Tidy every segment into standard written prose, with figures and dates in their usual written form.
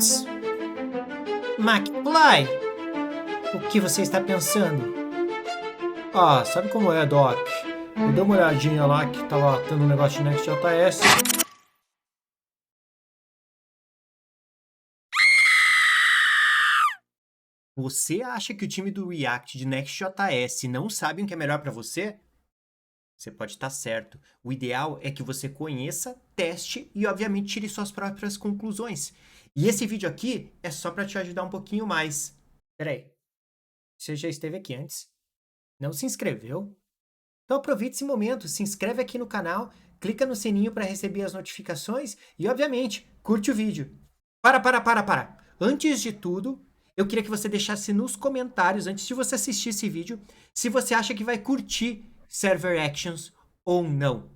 Max? McFly? O que você está pensando? Ah, sabe como é, Doc? Eu dei uma olhadinha lá que tava tendo um negócio de Next.js. Você acha que o time do React de Next.js não sabe o que é melhor para você? Você pode estar certo. O ideal é que você conheça, teste e, obviamente, tire suas próprias conclusões. E esse vídeo aqui é só para te ajudar um pouquinho mais. Peraí, você já esteve aqui antes? Não se inscreveu? Então aproveite esse momento, se inscreve aqui no canal, clica no sininho para receber as notificações e, obviamente, curte o vídeo. Para. Antes de tudo, eu queria que você deixasse nos comentários, antes de você assistir esse vídeo, se você acha que vai curtir Server Actions ou não.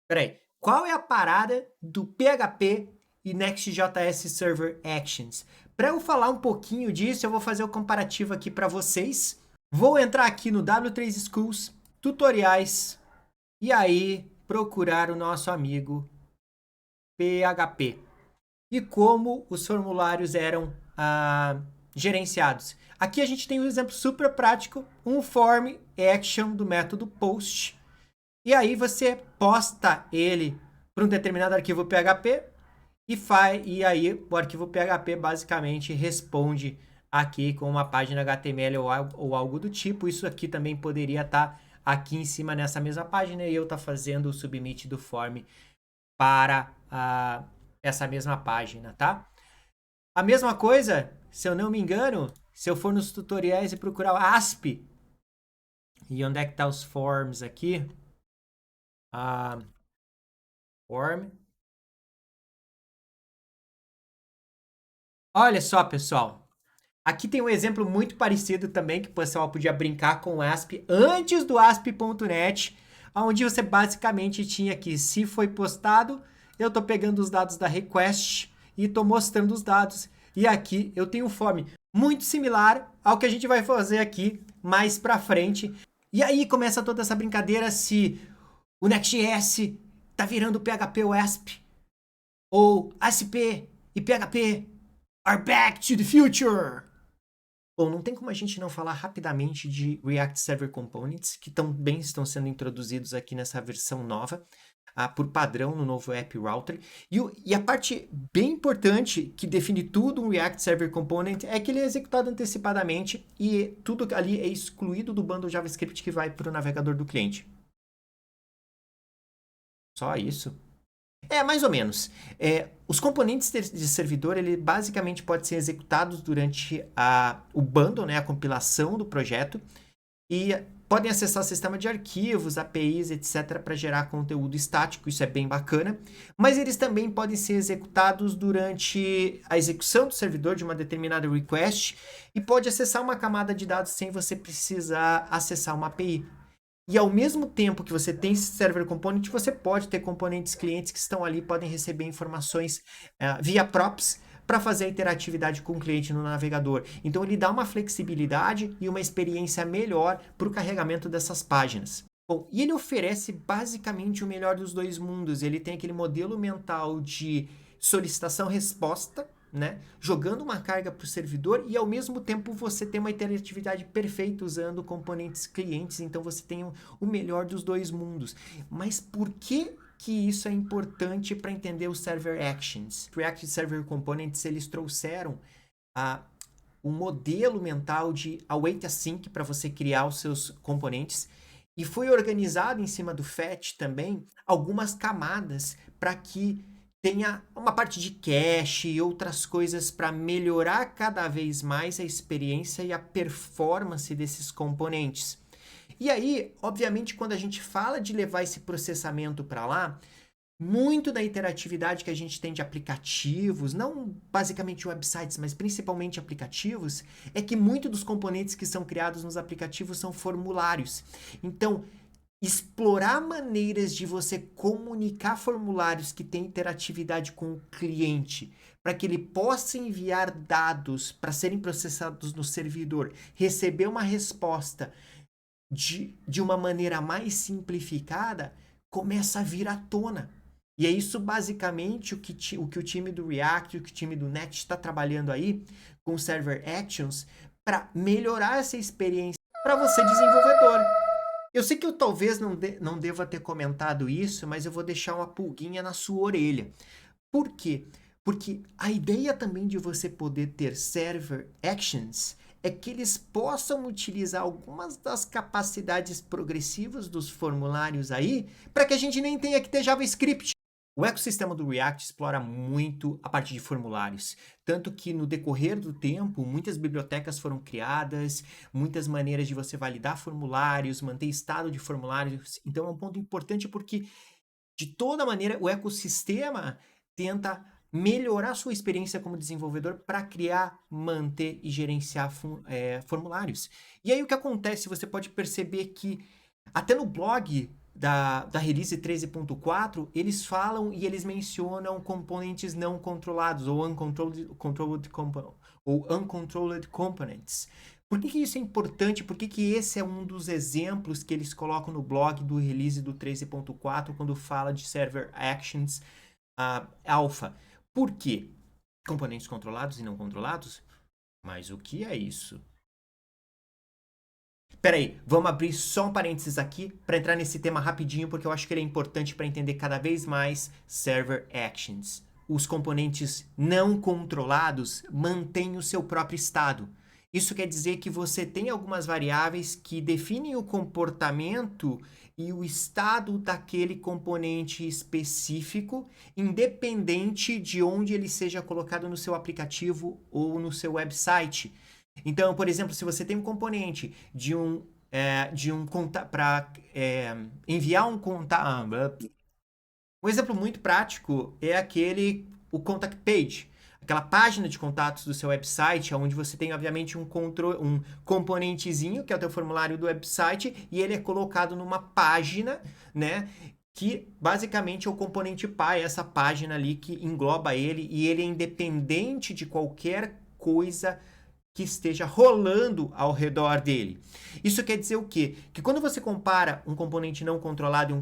Peraí, qual é a parada do PHP e Next.js Server Actions? Para eu falar um pouquinho disso, eu vou fazer o comparativo aqui para vocês. Vou entrar aqui no W3 Schools, tutoriais, e aí procurar o nosso amigo PHP. E como os formulários eram gerenciados. Aqui a gente tem um exemplo super prático, um form action do método post. E aí você posta ele para um determinado arquivo PHP e aí o arquivo PHP basicamente responde aqui com uma página HTML ou algo do tipo. Isso aqui também poderia estar aqui em cima nessa mesma página e eu estar fazendo o submit do form para essa mesma página, tá? A mesma coisa, se eu não me engano, se eu for nos tutoriais e procurar o ASP, e onde é que tá os forms aqui? Form. Olha só, pessoal. Aqui tem um exemplo muito parecido também, que o pessoal podia brincar com o ASP antes do ASP.NET, onde você basicamente tinha aqui, se foi postado, eu estou pegando os dados da request e estou mostrando os dados. E aqui eu tenho um form muito similar ao que a gente vai fazer aqui mais para frente. E aí começa toda essa brincadeira se o Next.js está virando PHP ou ASP, ou ASP e PHP are back to the future. Bom, não tem como a gente não falar rapidamente de React Server Components, que também estão sendo introduzidos aqui nessa versão nova, por padrão no novo App Router. E a parte bem importante que define tudo um React Server Component é que ele é executado antecipadamente e tudo ali é excluído do bundle JavaScript que vai para o navegador do cliente. Só isso. Mais ou menos. Os componentes de servidor, ele basicamente pode ser executados durante o bundle, né, a compilação do projeto, e podem acessar o sistema de arquivos, APIs, etc., para gerar conteúdo estático, isso é bem bacana, mas eles também podem ser executados durante a execução do servidor de uma determinada request e pode acessar uma camada de dados sem você precisar acessar uma API. E ao mesmo tempo que você tem esse server component, você pode ter componentes clientes que estão ali, podem receber informações via props para fazer a interatividade com o cliente no navegador. Então ele dá uma flexibilidade e uma experiência melhor para o carregamento dessas páginas. Bom, e ele oferece basicamente o melhor dos dois mundos. Ele tem aquele modelo mental de solicitação-resposta, né? Jogando uma carga para o servidor e ao mesmo tempo você tem uma interatividade perfeita usando componentes clientes, então você tem o melhor dos dois mundos. Mas por que isso é importante para entender os Server Actions? React Server Components, eles trouxeram um modelo mental de await async para você criar os seus componentes e foi organizado em cima do fetch também algumas camadas para que tenha uma parte de cache e outras coisas para melhorar cada vez mais a experiência e a performance desses componentes. E aí, obviamente, quando a gente fala de levar esse processamento para lá, muito da interatividade que a gente tem de aplicativos, não basicamente websites, mas principalmente aplicativos, é que muito dos componentes que são criados nos aplicativos são formulários. Então, explorar maneiras de você comunicar formulários que têm interatividade com o cliente, para que ele possa enviar dados para serem processados no servidor, receber uma resposta de uma maneira mais simplificada, começa a vir à tona. E é isso basicamente o que o time do React, o que o time do Next está trabalhando aí com o Server Actions para melhorar essa experiência para você desenvolvedor. Eu sei que eu talvez não deva ter comentado isso, mas eu vou deixar uma pulguinha na sua orelha. Por quê? Porque a ideia também de você poder ter server actions é que eles possam utilizar algumas das capacidades progressivas dos formulários aí para que a gente nem tenha que ter JavaScript. O ecossistema do React explora muito a parte de formulários, tanto que no decorrer do tempo, muitas bibliotecas foram criadas, muitas maneiras de você validar formulários, manter estado de formulários. Então é um ponto importante porque, de toda maneira, o ecossistema tenta melhorar sua experiência como desenvolvedor para criar, manter e gerenciar formulários. E aí o que acontece? Você pode perceber que até no blog da release 13.4, eles falam e eles mencionam componentes não controlados ou uncontrolled components. Por que isso é importante? Por que esse é um dos exemplos que eles colocam no blog do release do 13.4 quando fala de Server Actions Alpha? Por quê? Componentes controlados e não controlados? Mas o que é isso? Peraí, vamos abrir só um parênteses aqui para entrar nesse tema rapidinho, porque eu acho que ele é importante para entender cada vez mais Server Actions. Os componentes não controlados mantêm o seu próprio estado. Isso quer dizer que você tem algumas variáveis que definem o comportamento e o estado daquele componente específico, independente de onde ele seja colocado no seu aplicativo ou no seu website. Então, por exemplo, se você tem um componente para enviar um contato. Um exemplo muito prático é o contact page, aquela página de contatos do seu website, onde você tem, obviamente, um componentezinho, que é o teu formulário do website, e ele é colocado numa página, né? Que basicamente é o componente pai, essa página ali que engloba ele, e ele é independente de qualquer coisa que esteja rolando ao redor dele. Isso quer dizer o quê? Que quando você compara um componente não controlado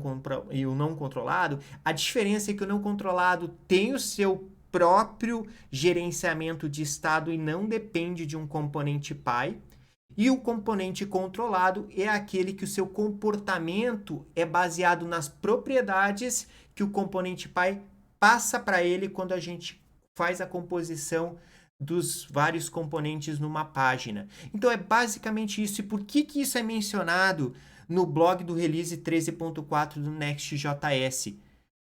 e um não controlado, a diferença é que o não controlado tem o seu próprio gerenciamento de estado e não depende de um componente pai. E o componente controlado é aquele que o seu comportamento é baseado nas propriedades que o componente pai passa para ele quando a gente faz a composição dos vários componentes numa página. Então é basicamente isso. E por que isso é mencionado no blog do release 13.4 do Next.js?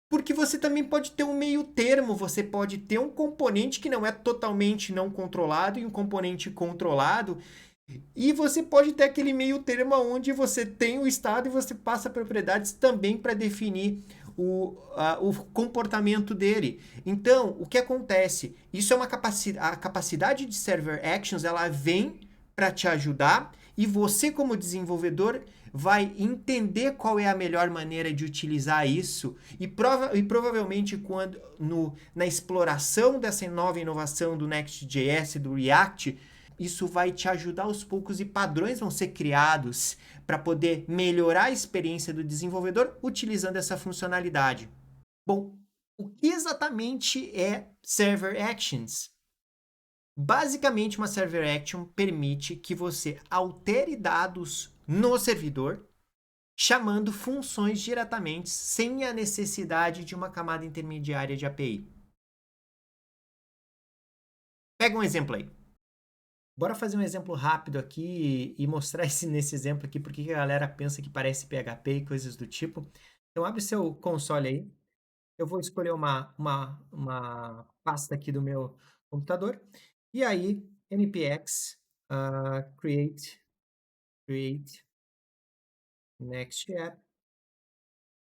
Porque você também pode ter um meio termo, você pode ter um componente que não é totalmente não controlado e um componente controlado, e você pode ter aquele meio termo onde você tem o estado e você passa propriedades também para definir o comportamento dele. Então, o que acontece? Isso é uma capacidade. A capacidade de Server Actions ela vem para te ajudar e você, como desenvolvedor, vai entender qual é a melhor maneira de utilizar isso e provavelmente na exploração dessa nova inovação do Next.js, do React, isso vai te ajudar aos poucos e padrões vão ser criados para poder melhorar a experiência do desenvolvedor utilizando essa funcionalidade. Bom, o que exatamente é Server Actions? Basicamente, uma Server Action permite que você altere dados no servidor, chamando funções diretamente sem a necessidade de uma camada intermediária de API. Pega um exemplo aí. Bora fazer um exemplo rápido aqui e mostrar nesse exemplo aqui porque a galera pensa que parece PHP e coisas do tipo. Então, abre seu console aí. Eu vou escolher uma pasta aqui do meu computador. E aí, npx create next app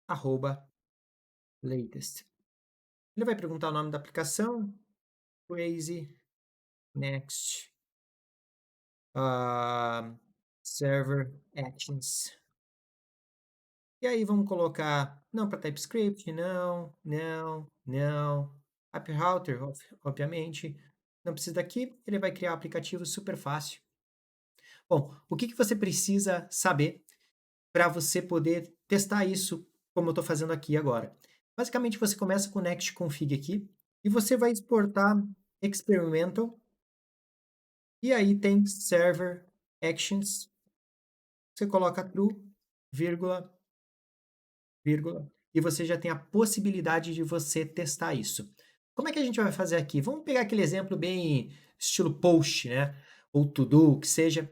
arroba latest. Ele vai perguntar o nome da aplicação. Crazy next server actions. E aí vamos colocar não para TypeScript, não. App Router, obviamente, não precisa daqui, ele vai criar um aplicativo super fácil. Bom, o que você precisa saber para você poder testar isso, como eu estou fazendo aqui agora? Basicamente, você começa com o next config aqui e você vai exportar experimental e aí tem server actions. Você coloca true, vírgula, vírgula, e você já tem a possibilidade de você testar isso. Como é que a gente vai fazer aqui? Vamos pegar aquele exemplo bem estilo post, né? Ou to-do, que seja.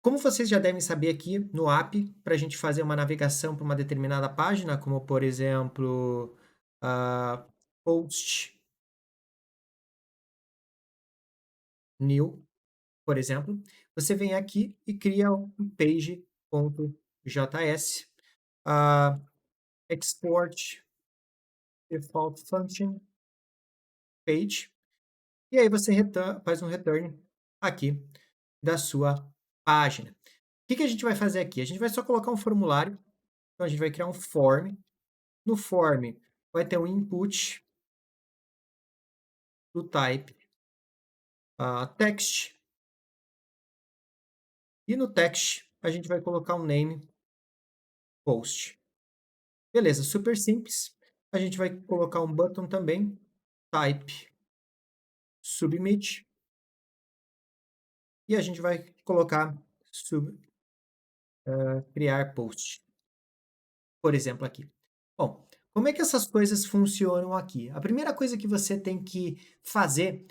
Como vocês já devem saber aqui no app, para a gente fazer uma navegação para uma determinada página, como por exemplo, post new, por exemplo, você vem aqui e cria um page.js, ah, export default function page, e aí você faz um return aqui da sua página. O que a gente vai fazer aqui? A gente vai só colocar um formulário, então a gente vai criar um form. No form vai ter um input do type text, e no text a gente vai colocar um name post. Beleza, super simples. A gente vai colocar um button também, type submit, e a gente vai colocar criar post, por exemplo, aqui. Bom, como é que essas coisas funcionam aqui? A primeira coisa que você tem que fazer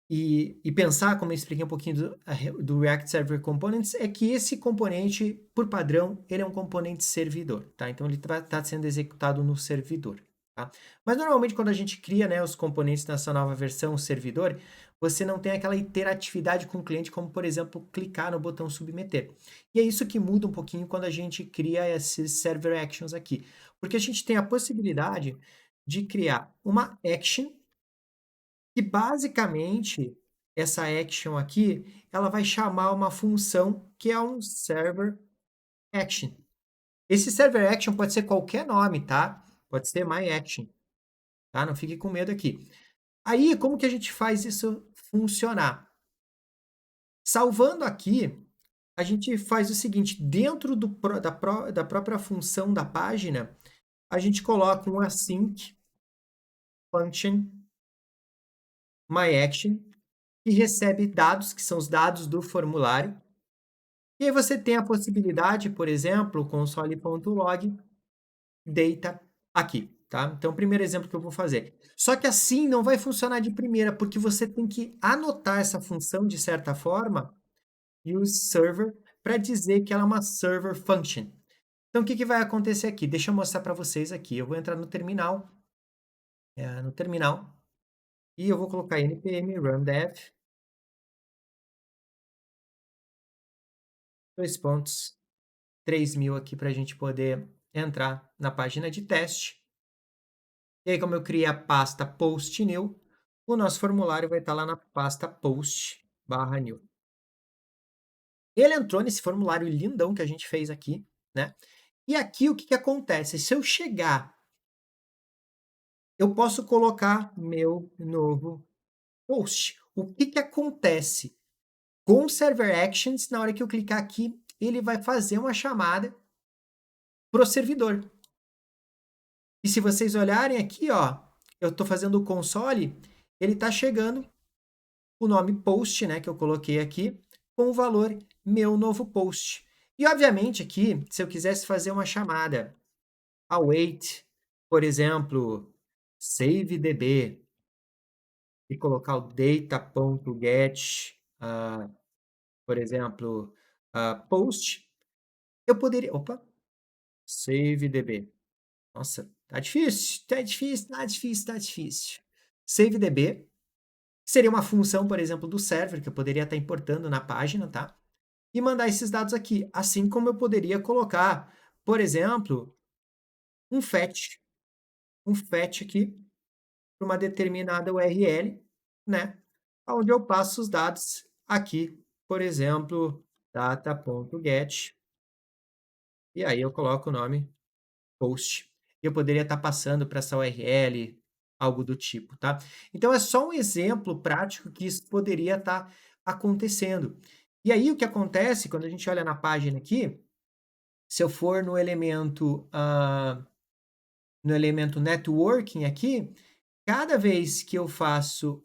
e pensar, como eu expliquei um pouquinho do React Server Components, é que esse componente, por padrão, ele é um componente servidor, tá? Então, ele está sendo executado no servidor, tá? Mas, normalmente, quando a gente cria, né, os componentes nessa nova versão servidor, você não tem aquela interatividade com o cliente, como, por exemplo, clicar no botão submeter. E é isso que muda um pouquinho quando a gente cria esses Server Actions aqui, porque a gente tem a possibilidade de criar uma action que basicamente essa action aqui, ela vai chamar uma função que é um server action. Esse server action pode ser qualquer nome, tá? Pode ser my action, tá? Não fique com medo aqui. Aí, como que a gente faz isso funcionar? Salvando aqui, a gente faz o seguinte, dentro da própria função da página, a gente coloca um async function myAction, que recebe dados, que são os dados do formulário. E aí você tem a possibilidade, por exemplo, console.log data aqui, tá? Então, o primeiro exemplo que eu vou fazer. Só que assim não vai funcionar de primeira, porque você tem que anotar essa função de certa forma, use server, para dizer que ela é uma server function. Então, o que vai acontecer aqui? Deixa eu mostrar para vocês aqui. Eu vou entrar no terminal, e eu vou colocar npm run dev, 3.000 aqui para a gente poder entrar na página de teste. E aí, como eu criei a pasta post new, o nosso formulário vai estar lá na pasta post/new. Ele entrou nesse formulário lindão que a gente fez aqui, né? E aqui o que acontece? Se eu chegar, eu posso colocar meu novo post. O que acontece? Com o Server Actions, na hora que eu clicar aqui, ele vai fazer uma chamada para o servidor. E se vocês olharem aqui, ó, eu estou fazendo o console, ele está chegando o nome post, né, que eu coloquei aqui, com o valor meu novo post. E, obviamente, aqui, se eu quisesse fazer uma chamada await, por exemplo, savedb, e colocar o data.get, por exemplo, post, eu poderia... Opa! Savedb. Nossa, tá difícil, tá difícil, tá difícil, tá difícil. Savedb seria uma função, por exemplo, do server, que eu poderia estar importando na página, tá? E mandar esses dados aqui. Assim como eu poderia colocar, por exemplo, um fetch aqui para uma determinada URL, né? Onde eu passo os dados aqui, por exemplo, data.get, e aí eu coloco o nome post. Eu poderia estar passando para essa URL, algo do tipo, tá? Então é só um exemplo prático que isso poderia estar acontecendo. E aí o que acontece quando a gente olha na página aqui, se eu for no elemento no elemento networking aqui, cada vez que eu faço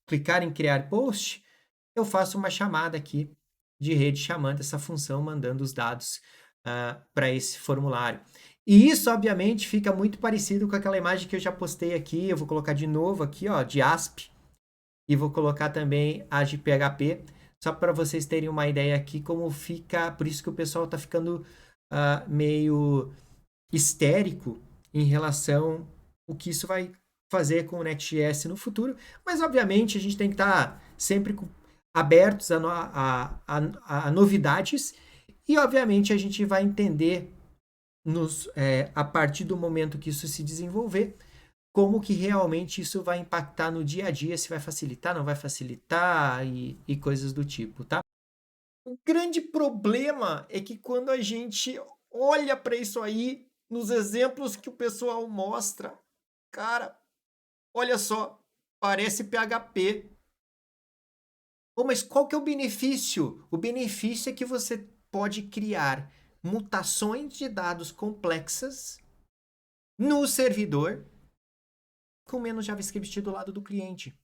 clicar em criar post, eu faço uma chamada aqui de rede chamando essa função, mandando os dados para esse formulário. E isso, obviamente, fica muito parecido com aquela imagem que eu já postei aqui. Eu vou colocar de novo aqui, ó, de ASP, e vou colocar também a de PHP, só para vocês terem uma ideia aqui como fica. Por isso que o pessoal está ficando meio histérico em relação ao que isso vai fazer com o Next.js no futuro, mas obviamente a gente tem que estar sempre abertos a novidades e obviamente a gente vai entender a partir do momento que isso se desenvolver, como que realmente isso vai impactar no dia a dia, se vai facilitar, não vai facilitar e coisas do tipo, tá? O grande problema é que quando a gente olha para isso aí, nos exemplos que o pessoal mostra, cara, olha só, parece PHP. Oh, mas qual que é o benefício? O benefício é que você pode criar mutações de dados complexas no servidor com menos JavaScript do lado do cliente.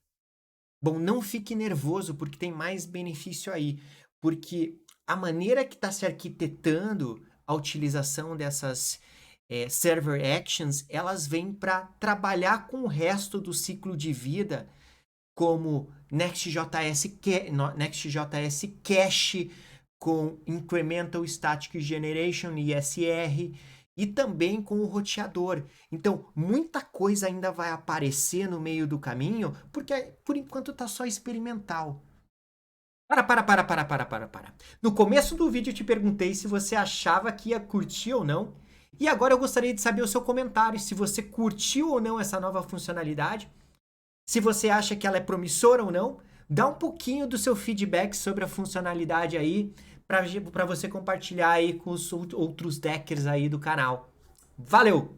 Bom, não fique nervoso porque tem mais benefício aí, porque a maneira que está se arquitetando a utilização dessas server actions, elas vêm para trabalhar com o resto do ciclo de vida, como Next.js Cache, com Incremental Static Generation, ISR, e também com o roteador. Então, muita coisa ainda vai aparecer no meio do caminho, porque por enquanto está só experimental. Para. No começo do vídeo eu te perguntei se você achava que ia curtir ou não, e agora eu gostaria de saber o seu comentário, se você curtiu ou não essa nova funcionalidade, se você acha que ela é promissora ou não, dá um pouquinho do seu feedback sobre a funcionalidade aí, para você compartilhar aí com os outros deckers aí do canal. Valeu!